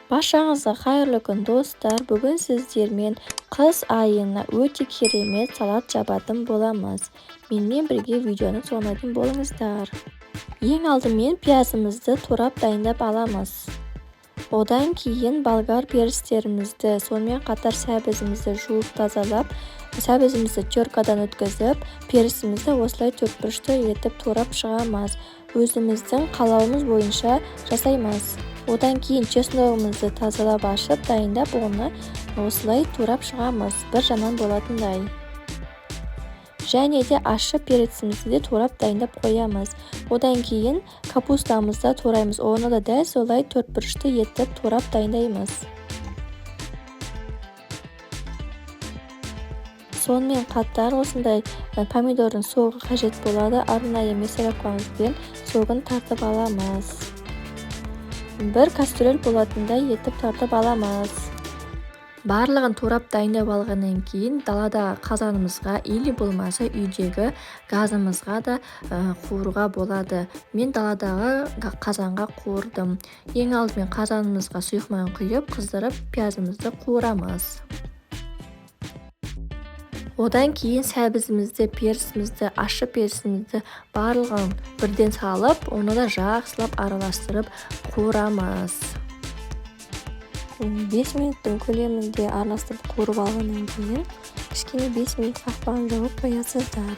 Баршаңызға қайырлы күн достар. Бүгін сіздермен қыс айына өте керемет салат жабатын боламыз. Менімен бірге видеоны соңына дейін болыңыздар. Ең алдымен пиязымызды турап дайындап аламыз. Одан кейін болгар перістерімізді, сонымен қатар сәбізімізді жуып тазалап, сәбізімізді теркадан өткізіп, перісімізді осылай төртбұрышты етіп турап шығамыз. Өзіміздің қалауымыз бойынша жасаймыз. Одан кейін чесногымызды тазалап ашып, дайындап, оны осылай турап шығамыз, бір жаннан болатындай. Және де ащы перецімізді де турап дайындап қоямыз. Одан кейін капустамызды тураймыз. Оны да дәл солай төртбұрышты етіп турап дайындаймыз. Сонымен қатар осындай помидордың соғы қажет болады. Арнайы мясорубкамызбен согын тартып аламыз. Бір кастрюль болатындай етіп тартып аламыз. Барлығын турап дайындап алғаннан кейін даладағы қазанымызға или болмаса үйдегі газымызға да қуыруға болады. Мен даладағы қазанға қуырдым. Ең алдымен қазанымызға сұйық майын құйып, қыздырып, пиязымызды қуырамыз. Одан кейін сәбізімізді, перісімізді, ащы перісімізді барлығын бірден салып, оны да жақсылап араластырып қуырамыз. 5 минуттың көлемінде араластырып қуырып алғаннан кейін кішкене 5 минут қақпағын жауып қоясыздар.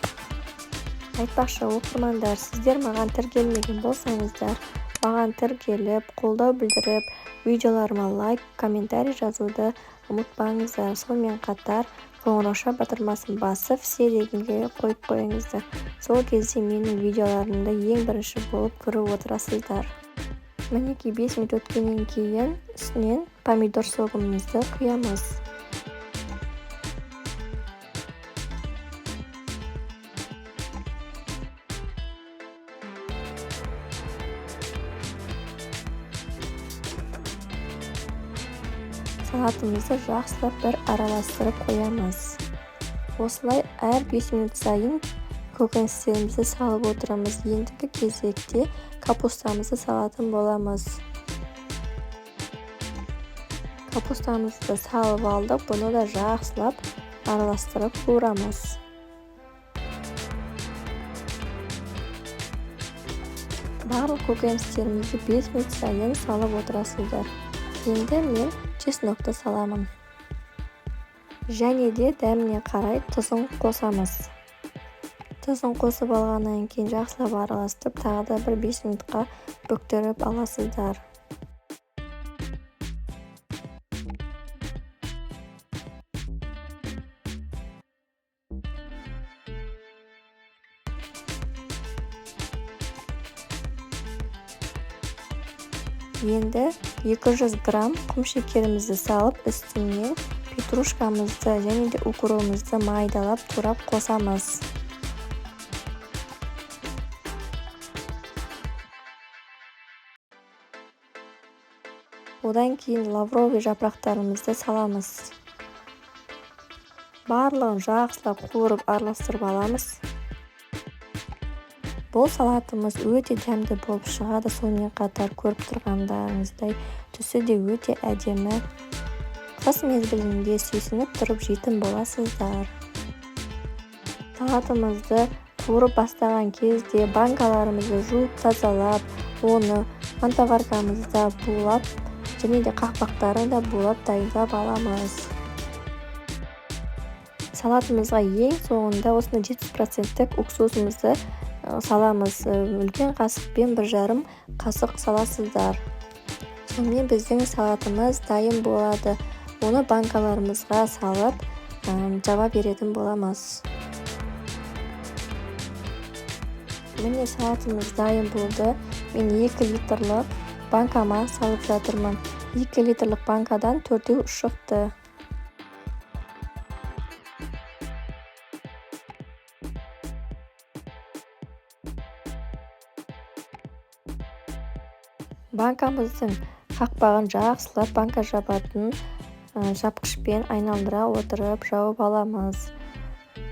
Айтпақшы оқырмандар, сіздер маған тіркелмеген болсаңыздар, маған тіркеліп, қолдау білдіріп, видеоларыма лайк, комментарий жазуды ұмытпаңыздар. Сонымен қатар қоңырауша батырмасын басып, все дегенге қойып қойыңыздар. Сол кезде менің видеоларымды ең бірінші болып көріп отырасыздар. Мінеки 5 минут өткеннен кейін үстінен помидор согымызды құямыз. Салатымызды жақсылап бір араластырып қоямыз. Осылай әр 5 минут сайын көкөністерімізді салып отырамыз. Ендігі кезекте капустамызды салатын боламыз. Капустамызды салып алдық, бұны да жақсылап араластырып қуырамыз. Барлық көкөністерімізді 5 минут сайын салып отырасыздар. Енді мен чеснокты саламын. Және де дәміне қарай тұзын қосамыз. Тұзын қосып алғаннан кейін жақсылап араластырып, тағы да бір 5 минутқа бүктіріп аласыздар. Енді 200 грамм құм шекерімізді салып, үстіне петрушкамызды және де укропымызды майдалап турап қосамыз. Одан кейін лавровый жапырақтарымызды саламыз. Барлығын жақсылап қуырып араластырып аламыз. Бұл салатымыз өте дәмді болып шығады. Сонымен қатар көріп тұрғандарыңыздай түсі де өте әдемі. Қыс мезгілінде сүйсініп тұрып жейтін боласыздар. Салатымызды қуырып бастаған кезде банкаларымызды жуып тазалап, оны мантоваркамызда булап, және де қақпақтарын да булап дайындап аламыз. Салатымызға ең соңында осыны 70% уксусымызды саламыз. Үлкен қасықпен 1,5 қасық саласыздар. Сонымен біздің салатымыз дайын болады. Оны банкаларымызға салып, жаба беретін боламыз. Міне салатымыз дайын болды. Мен 2 литрлік банкама салып жатырмын. 2 литрлік банкадан 4 шықты. Банкамыздың қақпағын жақсылап банка жабатын жапқышпен айналдыра отырып жауып аламыз.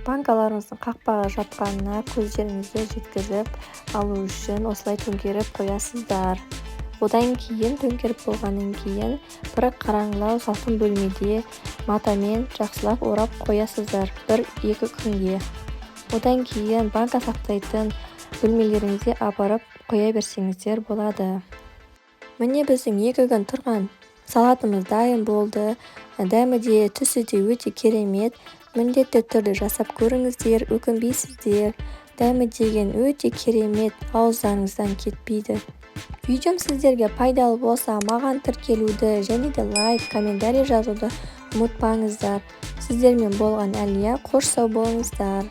Банкаларыңыздың қақпағы жапқанына көздеріңізді жеткізіп алу үшін осылай төңкеріп қоясыздар. Одан кейін төңкеріп болғаннан кейін бір қараңғылау салқын бөлмеде матамен жақсылап орап қоясыздар 1-2 күнге. Одан кейін банка сақтайтын бөлмелеріңізге апарып қоя берсеңіздер болады. Міне біздің 2 күн тұрған салатымыз дайын болды. Дәмі де түсі де өте керемет. Міндетті түрде жасап көріңіздер, өкінбейсіздер. Дәмі деген өте керемет, ауыздарыңыздан кетпейді. Видеом сіздерге пайдалы болса, маған тіркелуді және де лайк, комментарий жазуды ұмытпаңыздар. Сіздермен болған Әлия, қош сау болыңыздар.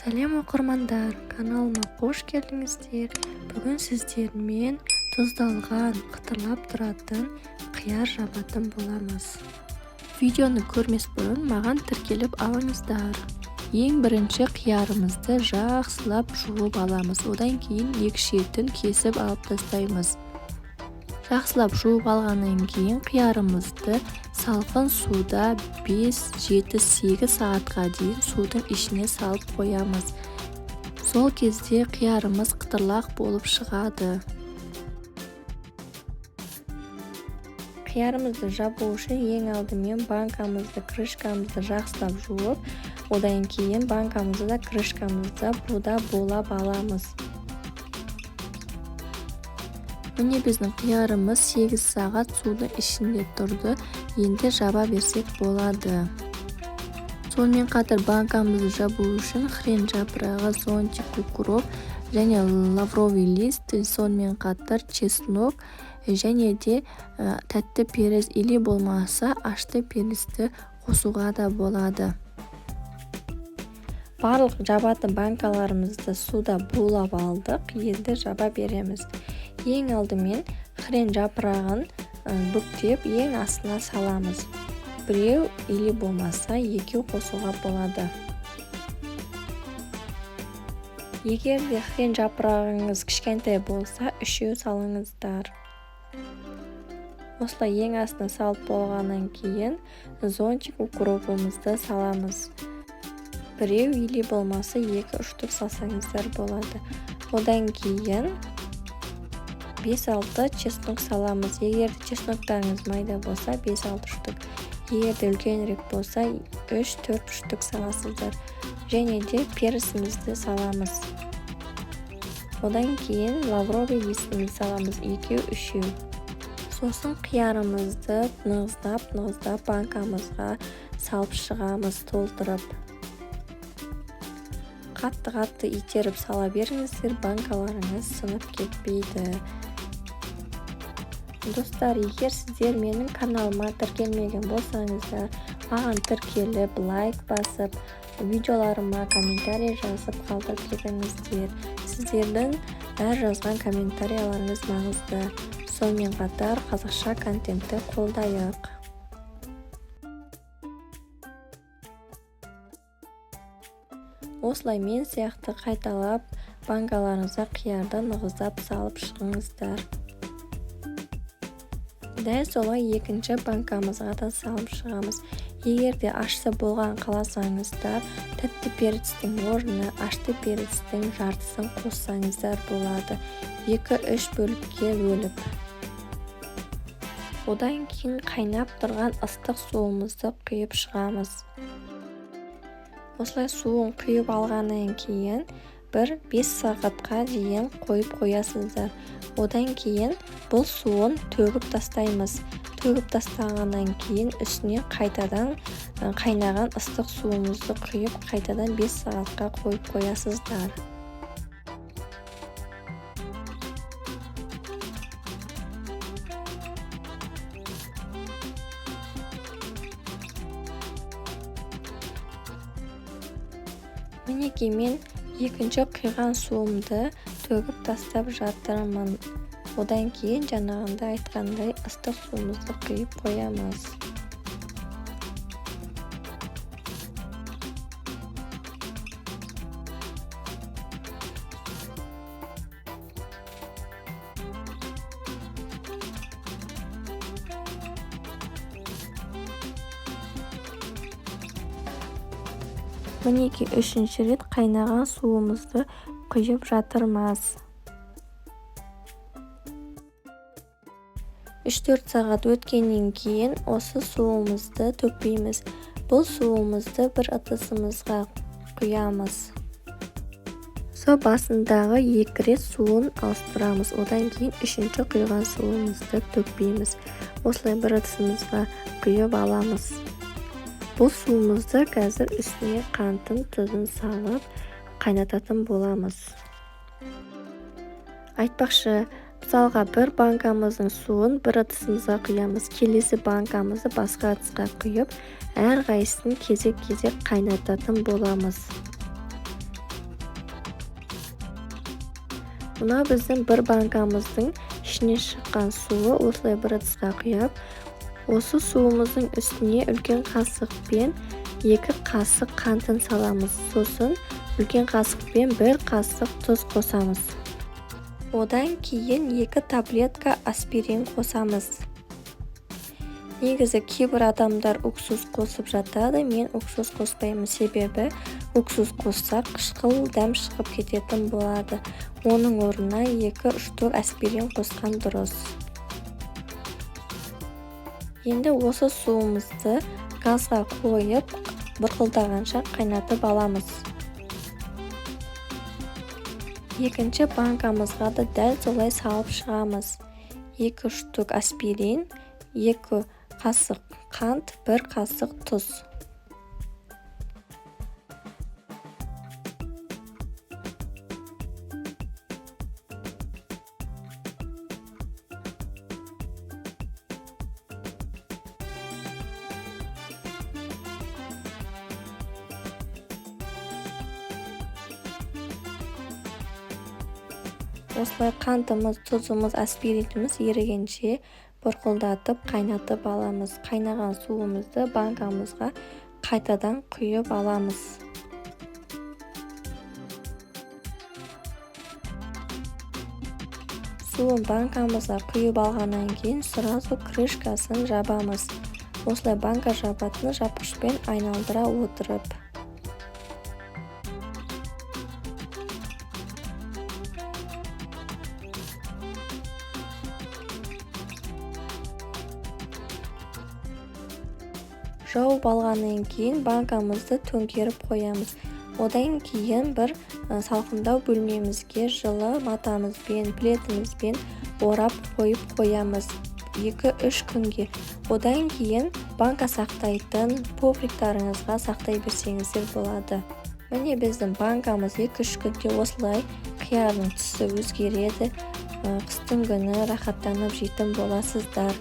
Сәлем оқырмандар, каналыма қош келдіңіздер. Бүгін сіздермен тұздалған, қытырлап тұратын қияр жабатын боламыз. Видеоны көрмес бұрын маған тіркеліп алыңыздар. Ең бірінші қиярымызды жақсылап жуып аламыз. Одан кейін екі шетін кесіп алып тастаймыз. Жақсылап жуып алғаннан кейін қиярымызды салқын суда 5-7-8 сағатқа дейін судың ішіне салып қоямыз. Сол кезде қиярымыз қытырлақ болып шығады. Қиярымызды жабу үшін ең алдымен банкамызды, крышкамызды жақсылап жуып, одан кейін банкамызды да, крышкамызды буда булап аламыз. Міне біздің қиярымыз 8 сағат судың ішінде тұрды. Енді жаба берсек болады. Сонымен қатар банкамызды жабу үшін хрен жапырағы, зонтик, укроп және лавровый лист, сонымен қатар чеснок және де тәтті перец или болмаса ашты перецті қосуға да болады. Барлық жабатын банкаларымызды суда булап алдық. Енді жаба береміз. Ең алдымен хрен жапырағын бүктеп ең астына саламыз. Біреу или болмаса екеу қосуға болады. Егер де хрен жапырағыңыз кішкентай болса, үшеу салыңыздар. Осылай ең астына салып болғаннан кейін зонтик укропымызды саламыз. Біреу или болмаса 2-3 штук салсаңыздар болады. Одан кейін 5-6 чеснок саламыз. Егер чесноктарыңыз майда болса 5-6 штук. Егер үлкенірек болса 3-4 штук саласыздар. Және де перісімізді саламыз. Одан кейін лавровый листімізді саламыз 2-3. Сосын қиярымызды нығыздап банкамызға салып шығамыз толтырып. Қатты итеріп сала беріңіздер, банкаларыңыз сынып кетпейді. Достар, егер сіздер менің каналыма тіркелмеген болсаңыздар, маған тіркеліп, лайк басып, видеоларыма комментарий жазып қалдырып кетіңіздер. Сіздердің әр жазған комментарияларыңыз маңызды. Сонымен қатар қазақша контентті қолдайық. Осылай мен сияқты қайталап банкаларыңызға қиярды нығыздап салып шығыңыздар. Дәл солай екінші банкамызға да салып шығамыз. Егер де ашса болған қаласаңыздар, тәтті перецтің орнына ашты перецтің жартысын қоссаңыздар болады. 2-3 бөлікке бөліп. Одан кейін қайнап тұрған ыстық суымызды құйып шығамыз. Осылай суын құйып алғаннан кейін 1-5 сағатқа дейін қойып қоясыздар. Одан кейін бұл суын төгіп тастаймыз. Төгіп тастағаннан кейін үстіне қайтадан қайнаған ыстық суымызды құйып қайтадан 5 сағатқа қойып қоясыздар. Мінекей мен екінші құйған суымды төгіп тастап жатырмын. Одан кейін жаңағында айтқандай ыстық суымызды құйып қоямыз. Мінекей үшінші рет қайнаған суымызды құйып жатырмыз. 3-4 сағат өткеннен кейін осы суымызды төкпейміз. Бұл суымызды бір ыдысымызға құямыз. Со басындағы 2 рет суын ауыстырамыз. Одан кейін үшінші құйған суымызды төкпейміз. Осылай бір ыдысымызға құйып аламыз. Бұл суымызды қазір үстіне қантын, тұзын салып қайнататын боламыз. Айтпақшы, мысалға бір банкамыздың суын бір ыдысымызға құямыз. Келесі банкамызды басқа ыдысқа құйып, әр қайсысын кезек-кезек қайнататын боламыз. Мына біздің бір банкамыздың ішіне шыққан суы осылай бір ыдысқа құяп, осы суымыздың үстіне үлкен қасықпен 2 қасық қантын саламыз. Сосын үлкен қасықпен 1 қасық тұз қосамыз. Одан кейін 2 таблетка аспирин қосамыз. Негізі кейбір адамдар уксус қосып жатады, мен уксус қоспаймын, себебі уксус қоссақ қышқыл дәм шығып кететін болады. Оның орнына 2-3 аспирин қосқан дұрыс. Енді осы суымызды газға қойып, бұрқылдағанша қайнатып аламыз. Екінші банкамызға да дәл солай салып шығамыз. 2 аспирин, 2 қасық қант, 1 қасық тұз. Осылай қантымыз, тұзымыз, аспириніміз ерігенше бұрқылдатып қайнатып аламыз. Қайнаған суымызды банкамызға қайтадан құйып аламыз. суын банкамызға құйып алғаннан кейін сразу крышкасын жабамыз. Осылай банка жабатын жапқышпен айналдыра отырып. Жауып алғаннан кейін банкамызды төңкеріп қоямыз. Одан кейін бір салқындау бөлмемізге жылы матамызбен, пледімізбен орап қойып қоямыз 2-3 күнге. Одан кейін банка сақтайтын повриктарыңызға сақтай берсеңіздер болады. Міне біздің банкамыз 2-3 күнде осылай қиярның түсі өзгереді. Қыстың күні рахаттанып жейтін боласыздар.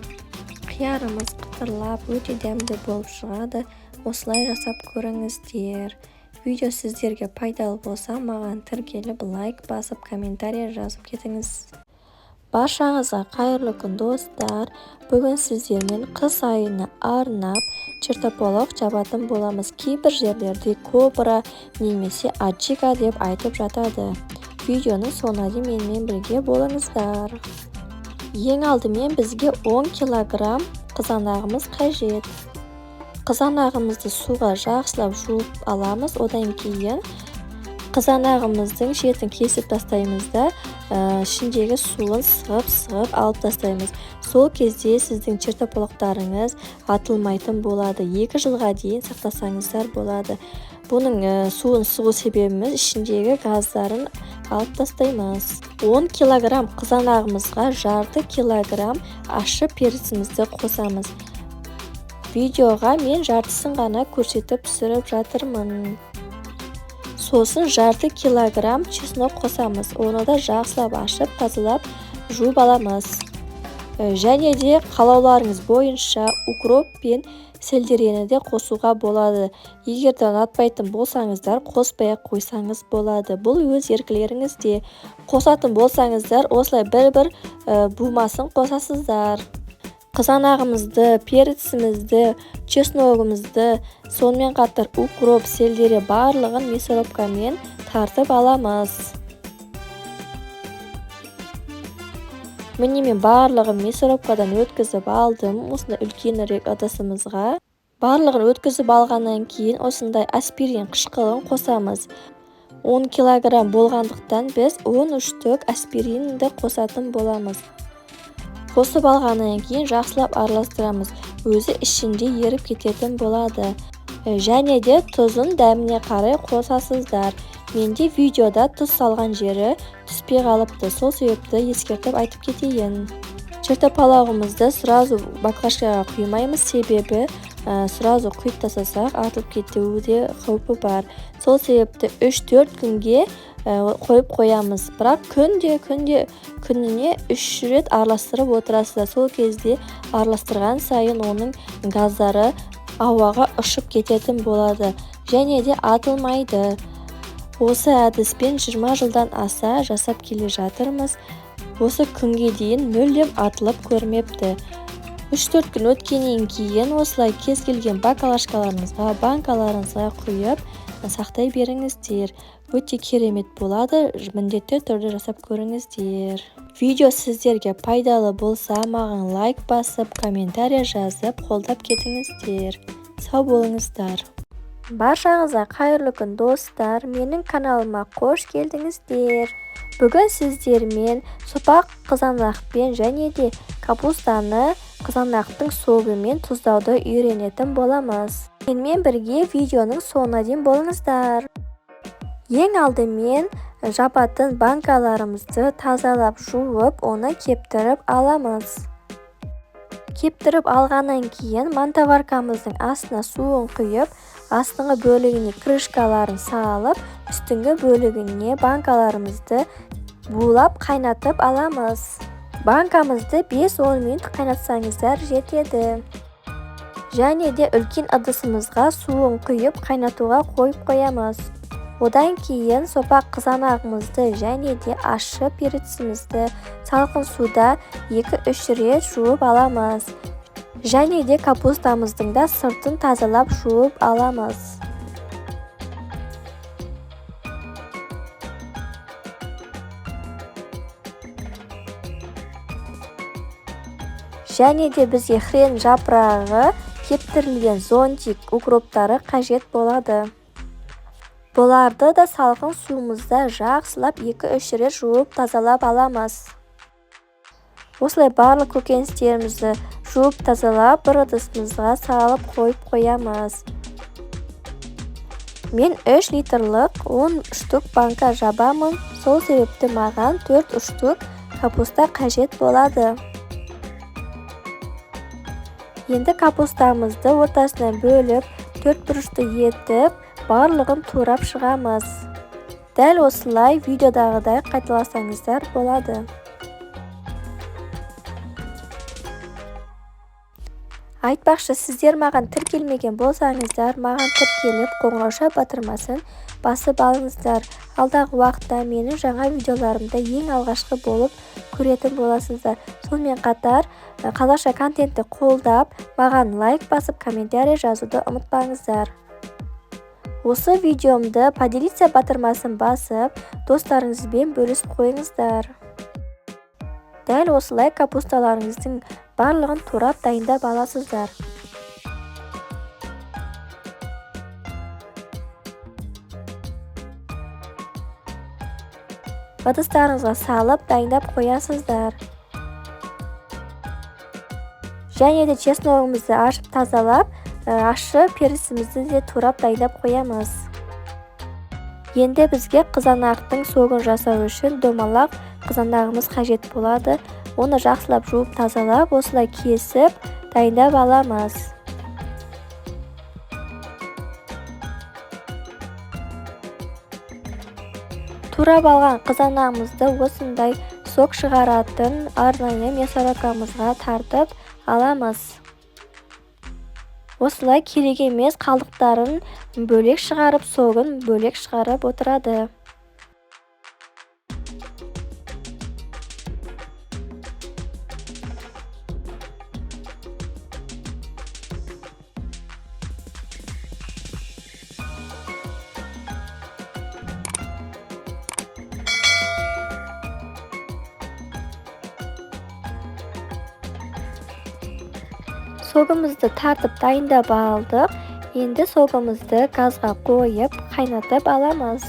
Қиярымыз қытырлап өте дәмді болып шығады. Осылай жасап көріңіздер. Видео сіздерге пайдалы болса, маған тіркеліп лайк басып, комментарий жазып кетіңіз. Баршаңызға қайырлы күн достар. Бүгін сіздермен қыс айына арнап чертополох жабатын боламыз. Кейбір жерлерде кобра немесе аджика деп айтып жатады. Видеоның соңына дейін менімен бірге болыңыздар. Ең алдымен бізге 10 килограмм қызанағымыз қажет. Қызанағымызды суға жақсылап жуып аламыз. Одан кейін қызанағымыздың шетін кесіп тастаймыз да ішіндегі суын сығып алып тастаймыз. Сол кезде сіздің чертополохтарыңыз атылмайтын болады. 2 жылға дейін сақтасаңыздар болады. Бұның суын сығу себебіміз ішіндегі газдарын алып тастаймыз. 10 килограмм қызанағымызға жарты килограмм ащы перцімізді қосамыз. Видеоға мен жартысын ғана көрсетіп түсіріп жатырмын. Сосын жарты килограмм чеснок қосамыз. Оны да жақсылап ашып, тазалап жуып аламыз. Және де қалауларыңыз бойынша укроп пен сельдерені де қосуға болады. Егер де ұнатпайтын болсаңыздар, қоспай қойсаңыз болады. Бұл өз еркілеріңізде. Қосатын болсаңыздар, осылай бір-бір бумасын қосасыздар. Қызанағымызды, перцімізді, чесногымызды, сонымен қатар укроп, сельдері барлығын мясорубкамен тартып аламыз. Міне мен барлығын мясорубкадан өткізіп алдым. Осындай үлкенірек ыдысымызға. Барлығын өткізіп алғаннан кейін осындай аспирин қышқылын қосамыз. 10 килограмм болғандықтан біз 13 түк аспиринді қосатын боламыз. Қосып алғаннан кейін жақсылап араластырамыз. Өзі ішінде еріп кететін болады. Және де тұзын дәміне қарай қосасыздар. Менде видеода тұз салған жері түспей қалыпты. Сол себепті ескертіп айтып кетейін. Чертополохымызды сразу баклажкаға құймаймыз, себебі сразу құйып тастасақ атылып кетуде қаупі бар. Сол себепті 3-4 күнге қойып қоямыз. Бірақ күніне 3 рет араластырып отырасыздар. Сол кезде араластырған сайын оның газдары ауаға ұшып кететін болады. Және де атылмайды. Осы әдіспен 20 жылдан аса жасап келе жатырмыз. Осы күнге дейін мүлдем атылып көрмепті. 3-4 күн өткеннен кейін осылай кез келген баклажкаларыңызға, банкаларыңызға құйып сақтай беріңіздер. Өте керемет болады. Міндетті түрде жасап көріңіздер. Видео сіздерге пайдалы болса, маған лайк басып, комментарий жазып, қолдап кетіңіздер. Сау болыңыздар. Баршаңызға қайырлы күн достар. Менің каналыма қош келдіңіздер. Бүгін сіздермен сопақ қызанақпен және де капустаны қызанақтың соғымен тұздауды үйренетін боламыз. Менімен бірге видеоның соңына дейін болыңыздар. Ең алдымен жабатын банкаларымызды тазалап жуып, оны кептіріп аламыз. Кептіріп алғаннан кейін мантаваркамыздың астына суын құйып, астыңғы бөлігіне крышкаларын салып, үстіңгі бөлігіне банкаларымызды булап қайнатып аламыз. Банкамызды 5-10 минут қайнатсаңыздар жетеді. Және де үлкен ыдысымызға суын құйып қайнатуға қойып қоямыз. Одан кейін сопақ қызанағымызды және де ащы перцімізді салқын суда 2-3 рет жуып аламыз. Және де капустамыздың да сыртын тазалап жуып аламыз. Және де бізге хрен жапырағы, кептірілген зонтик укроптары қажет болады. Бұларды да салқын суымызда жақсылап 2-3 рет жуып тазалап аламыз. Осылай барлық көкөністерімізді жуып тазалап бір ыдысымызға салып қойып қоямыз. Мен 3 литрлік 10 штук банка жабамын, сол себепті маған 4 штук капуста қажет болады. Енді капустамызды ортасынан бөліп, 4 бұрышты етіп, барлығын турап шығамыз. Дәл осылай видеодағыдай қайталасаңыздар болады. Айтпақшы, сіздер маған тіркелмеген болсаңыздар, маған тіркеліп, қоңырауша батырмасын басып алыңыздар. Алдағы уақытта менің жаңа видеоларымда ең алғашқы болып көретін боласыздар. Сонымен қатар, қазақша контентті қолдап, маған лайк басып, комментарий жазуды ұмытпаңыздар. Осы видеомды поделиться батырмасын басып, достарыңызбен бөлісіп қойыңыздар. Дәл осылай капусталарыңыздың барлығын турап дайындап аласыздар. Ыдыстарыңызға салып дайындап қоясыздар. Және де чесногымызды ашып тазалап, ащы перцімізді де турап дайындап қоямыз. Енді бізге қызанақтың согын жасау үшін домалақ қызанағымыз қажет болады. Оны жақсылап жуып тазалап, осылай кесіп дайындап аламыз. Турап алған қызанағымызды осындай сок шығаратын арнайы мясорубкамызға тартып аламыз. Осылай керек емес қалдықтарын бөлек шығарып, согын бөлек шығарып отырады. Согымызды тартып дайындап алдық. Енді согымызды газға қойып, қайнатып аламыз.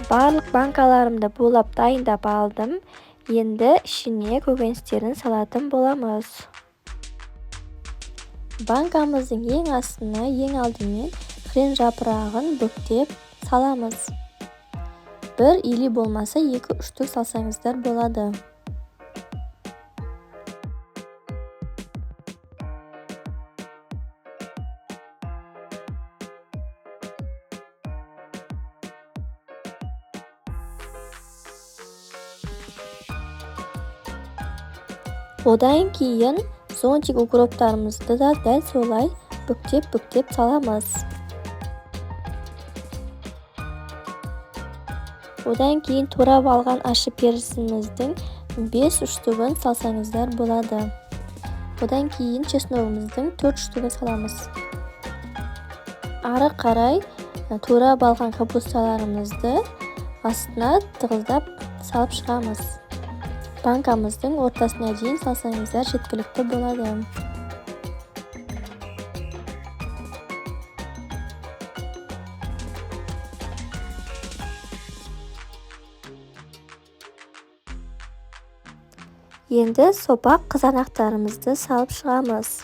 Барлық банкаларымды булап дайындап алдым. Енді ішіне көкөністерін салатын боламыз. Банкамыздың ең астына ең алдымен хрен жапырағын бүктеп саламыз. Бір или болмаса 2-3 штук салсаңыздар болады. Одан кейін зонтик укроптарымызды да дәл солай бүктеп саламыз. Одан кейін турап алған ащы перціміздің 5 штугын салсаңыздар болады. Одан кейін чесногымыздың 4 штугын саламыз. Ары қарай турап алған капусталарымызды астына тығыздап салып шығамыз. Банкамыздың ортасына дейін салсаңыздар жеткілікті болады. Енді сопақ қызанақтарымызды салып шығамыз.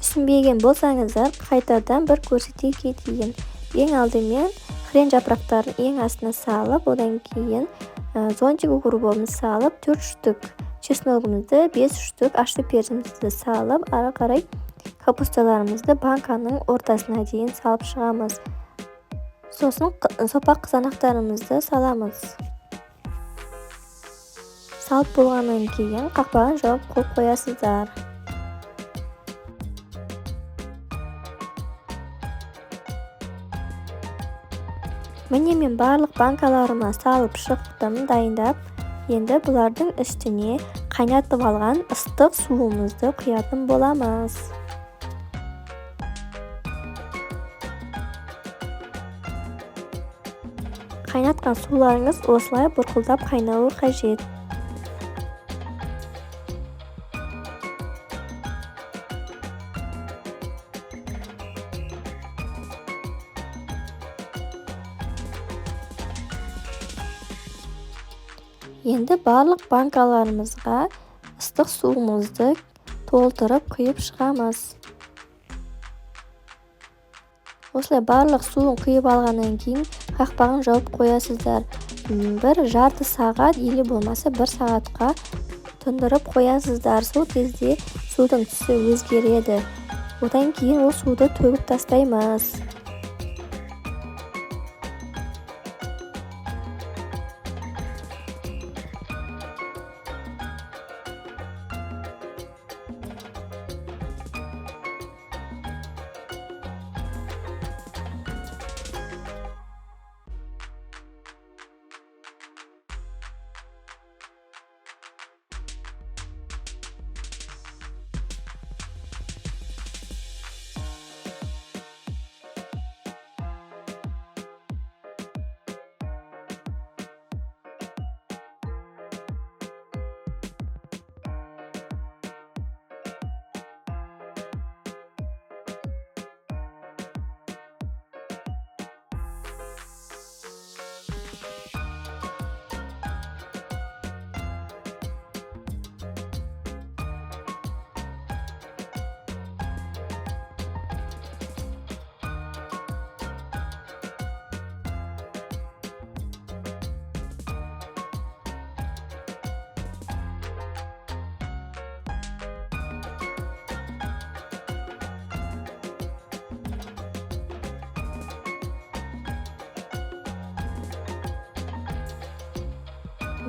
Түсінбеген болсаңыздар, қайтадан бір көрсете кетейін. Ең алдымен хрен жапырақтарын ең астына салып, одан кейін зонтик укропымызды салып, 4 штук чесногымызды, 5 штук ащы перцімізді салып, ары қарай Капусталарымызды банканың ортасына дейін салып шығамыз. Сосын сопақ қызанақтарымызды саламыз. Салып болғаннан кейін қақпағын жауып қойып қоясыздар. Міне мен барлық банкаларыма салып шықтым, дайындап. Енді бұлардың үстіне қайнатып алған ыстық суымызды құятын боламыз. Қайнатқан суларыңыз осылай бұрқылдап қайнауы қажет. Енді барлық банкаларымызға ыстық суымызды толтырып құйып шығамыз. Осылай барлық суын құйып алғаннан кейін қақпағын жауып қоясыздар. Бір жарты сағат, или болмаса 1 сағатқа тұндырып қоясыздар. Сол кезде судың түсі өзгереді. Одан кейін ол суды төгіп тастаймыз.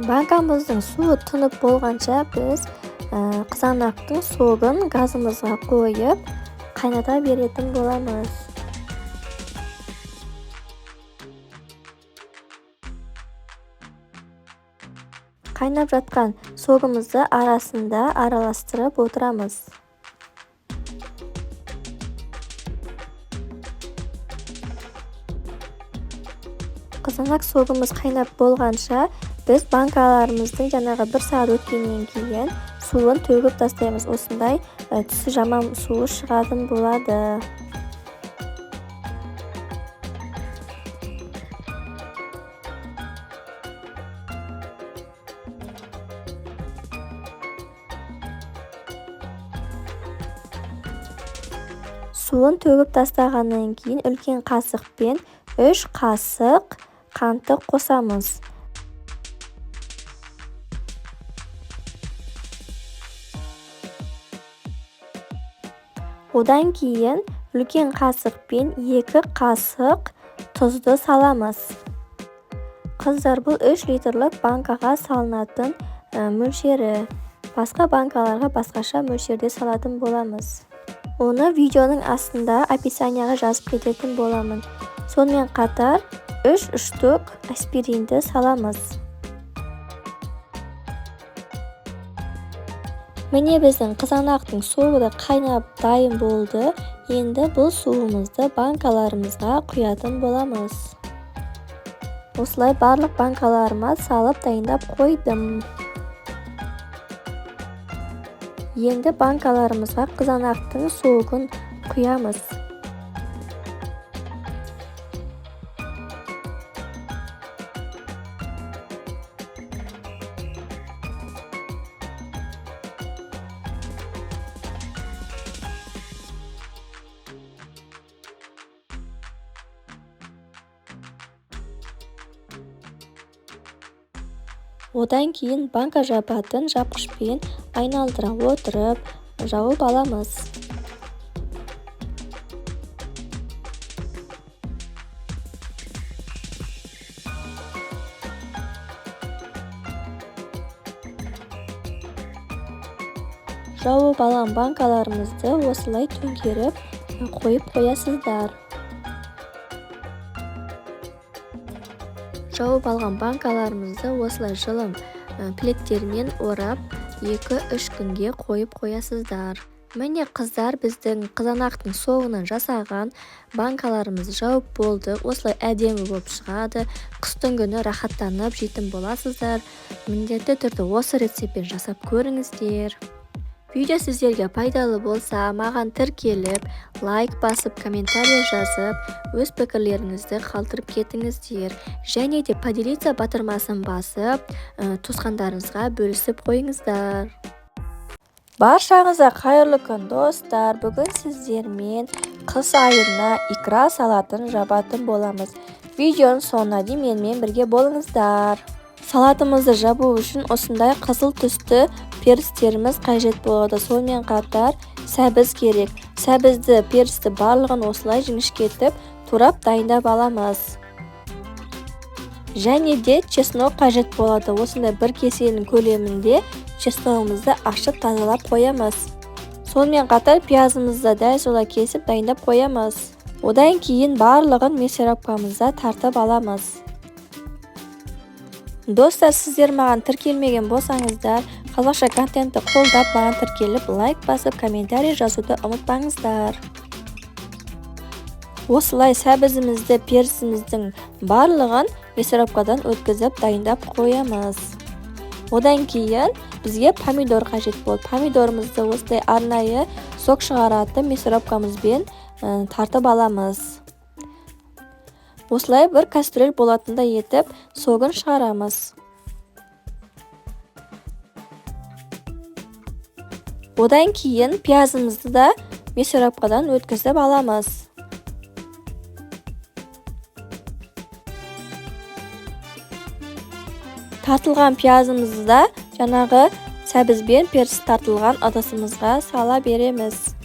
Банкамыздың суы тұнып болғанша біз қызанақтың согын газымызға қойып қайната беретін боламыз. Қайнап жатқан согымызды арасында араластырып отырамыз. Қызанақ согымыз қайнап болғанша біз банкаларымыздың жаңағы 1 сағат өткеннен кейін суын төгіп тастаймыз. Осындай түсі жаман суы шығатын болады. Суын төгіп тастағаннан кейін үлкен қасықпен 3 қасық қантты қосамыз. Одан кейін үлкен қасықпен 2 қасық тұзды саламыз. Қыздар, бұл 3 литрлік банкаға салынатын мөлшері. Басқа банкаларға басқаша мөлшерде салатын боламыз. Оны видеоның астында описанияға жазып кететін боламын. Сонымен қатар 3 штук аспиринді саламыз. Міне біздің қызанақтың суы қайнап дайын болды. Енді бұл суымызды банкаларымызға құятын боламыз. Осылай барлық банкаларыма салып дайындап қойдым. Енді банкаларымызға қызанақтың суын құямыз. Одан кейін банка жабатын жапқышпен айналдыра отырып жауып аламыз. Жауып алған банкаларымызды осылай төңкеріп қойып қоясыздар. Жауып алған банкаларымызды осылай жылым плеттермен орап 2-3 күнге қойып қоясыздар. Міне қыздар, біздің қызанақтың соғынан жасаған банкаларымыз жауып болды. Осылай әдемі болып шығады. Қыстың күні рахаттанып жейтін боласыздар. Міндетті түрде осы рецептпен жасап көріңіздер. Видео сіздерге пайдалы болса, маған тіркеліп, лайк басып, комментарий жазып, өз пікірлеріңізді қалдырып кетіңіздер. Және де поделиться батырмасын басып, туысқандарыңызға бөлісіп қойыңыздар. Баршаңызға қайырлы күн достар. Бүгін сіздермен қыс айына икра салатын жабатын боламыз. Видеоның соңына дейін менімен бірге болыңыздар. Салатымызды жабу үшін осындай қызыл түсті перістеріміз қажет болады. Сонымен қатар сәбіз керек. Сәбізді, перісті барлығын осылай жіңішкетіп, турап дайындап аламыз. Және де чеснок қажет болады. Осындай бір кесенің көлемінде чесногымызды ашып тазалап қоямыз. Сонымен қатар пиязымызды дәл солай кесіп дайындап қоямыз. Одан кейін барлығын мясорубкамызда тартып аламыз. Достар, сіздер маған тіркелмеген болсаңыздар, қазақша контентті қолдап маған тіркеліп, лайк басып, комментарий жазуды ұмытпаңыздар. Осылай сәбізімізді, перісіміздің барлығын мясорубкадан өткізіп дайындап қоямыз. Одан кейін бізге помидор қажет болды. Помидорымызды осылай арнайы сок шығаратын мясорубкамызбен тартып аламыз. Осылай бір кастрюль болатындай етіп, согын шығарамыз. Одан кейін пиязымызды да мясорубкадан өткізіп аламыз. Тартылған пиязымызды да жаңағы сәбізбен періс тартылған ыдысымызға сала береміз.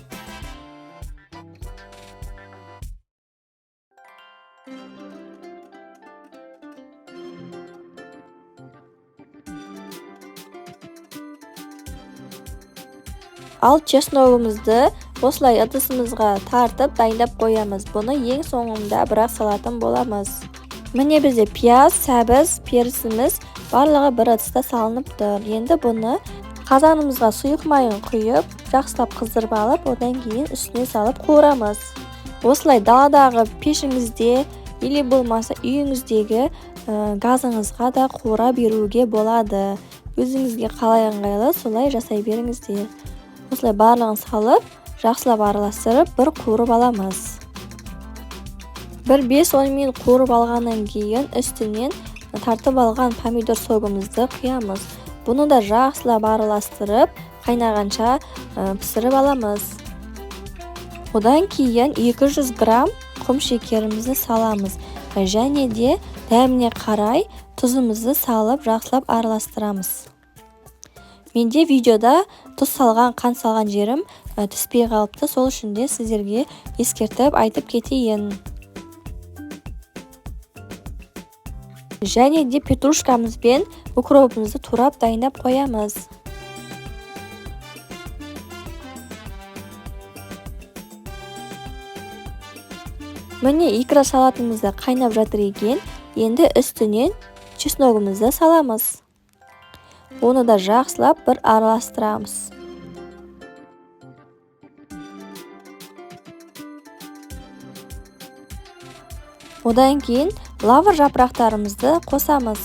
Ал чесногымызды осылай ыдысымызға тартып дайындап қоямыз. Бұны ең соңында бірақ салатын боламыз. Міне бізде пияз, сәбіз, перісіміз барлығы бір ыдыста салынып тұр. Енді бұны қазанымызға сұйық майын құйып, жақсылап қыздырып алып, одан кейін үстіне салып қуырамыз. Осылай даладағы пешіңізде, или болмаса үйіңіздегі газыңызға да қуыра беруге болады. Өзіңізге қалай ыңғайлы, солай жасай беріңіздер. Осылай барлығын салып, жақсылап араластырып, бір қуырып аламыз. Бір 5-10 минут қуырып алғаннан кейін үстінен тартып алған помидор согымызды құямыз. Бұны да жақсылап араластырып, қайнағанша пісіріп аламыз. Одан кейін 200 грамм құм шекерімізді саламыз. Және де дәміне қарай тұзымызды салып, жақсылап араластырамыз. Менде видеода тұз салған, қант салған жерім түспей қалыпты. Сол үшін де сіздерге ескертіп айтып кетейін. Және де петрушкамызбен укропымызды турап дайындап қоямыз. Міне икра салатымызды қайнап жатыр екен. Енді үстінен чесногымызды саламыз. Оны да жақсылап бір араластырамыз. Одан кейін лавр жапырақтарымызды қосамыз.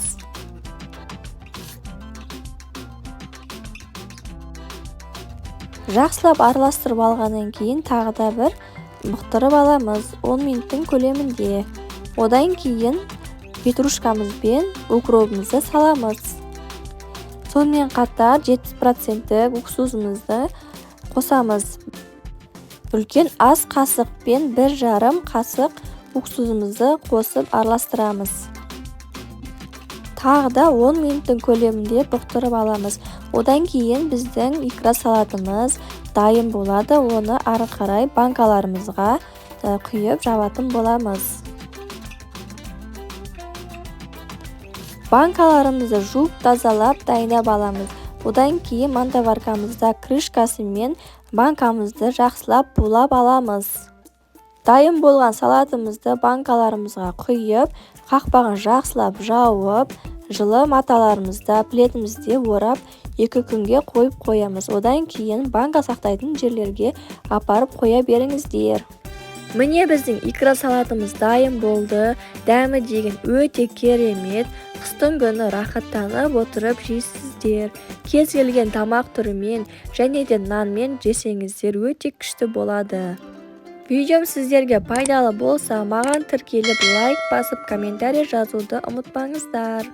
Жақсылап араластырып алғаннан кейін тағы да бір бұқтырып аламыз 10 минуттың көлемінде. Одан кейін петрушкамызбен укропымызды саламыз. Сонымен қатар 70% уксусымызды қосамыз. Үлкен ас қасықпен 1,5 қасық уксусымызды қосып араластырамыз. Тағы да 10 минуттың көлемінде бұқтырып аламыз. Одан кейін біздің икра салатымыз дайын болады. Оны ары қарай банкаларымызға құйып жабатын боламыз. Банкаларымызды жуып тазалап дайындап аламыз. Одан кейін мантоваркамызда крышкасы мен банкамызды жақсылап булап аламыз. Дайын болған салатымызды банкаларымызға құйып, қақпағын жақсылап жауып, жылы маталарымызда плетімізде орап 2 күнге қойып қоямыз. Одан кейін банка сақтайтын жерлерге апарып қоя беріңіздер. Міне біздің икра салатымыз дайын болды. Дәмі деген өте керемет. Қыстың күні рахаттанып отырып жейсіздер. Кез келген тамақ түрімен және де нанмен жесеңіздер өте күшті болады. Видеом сіздерге пайдалы болса, маған тіркеліп лайк басып комментарий жазуды ұмытпаңыздар.